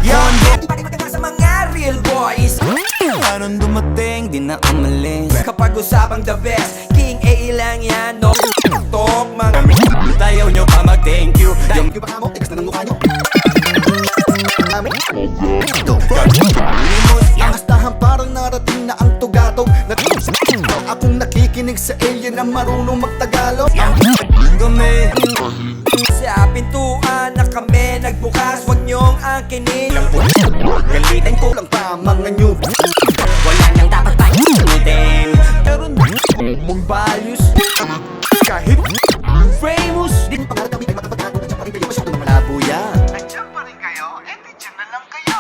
Yan, pati magkaka sa mga real boys. Anong dumating, di na umalis. Kapag usapang the best, King A lang yan, no. Talk mga tayo nyo pa mag-thank you. Yung baka mo, tigas na ng mukha nyo. Ang astahan parang narating na ang tugatog. Akong nakikinig sa alien na marunong magtagalog. Kami sa pintuan na kami nagbukas, wag nyong angkinin. Galitan ko lang pa mga noob. Wala nang dapat pakikitin. Pero mong values kahit famous. Di mo pangarap kami ay makapagkakaroon na dyan pa rin kayo. Masyado na malabo yan. Andiyan pa rin kayo? Eh, di dyan na lang kayo.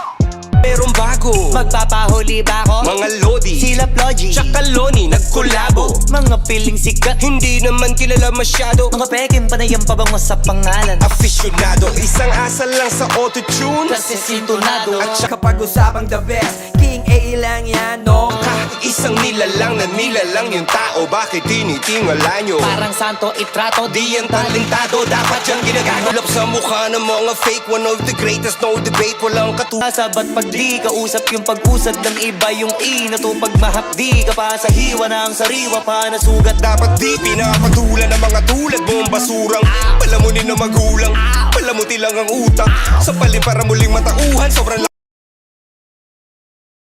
Merong bago, Magpapahuli ba ako? mga lodi, Sila Plogy, tsaka Loni nagkolabo. mga piling sikat, Hindi naman kilala masyado, mga peking panayang pabango sa pangalan. afisyonado. Isang asal lang sa auto-tune. Kasi sintonado. At saka pag-usapang the best, King A lang yan, no. Isang nilalang na nilalang yung tao. Bakit tinitingala nyo? Parang santo itrato, Di yan talentado, dapat yung ginagagulap sa mukha ng mga fake. One of the greatest, no debate, walang katulad. sabat pag di kausap yung pag-usad ng iba yung inatupag mahapdi ka pa sa hiwa ng sariwa pa na sugat. Dapat di pinapatulan ng mga tulad mong basurang palamunin ng magulang. Palamuti lang ang utak sa palim para muling matauhan. Sobrang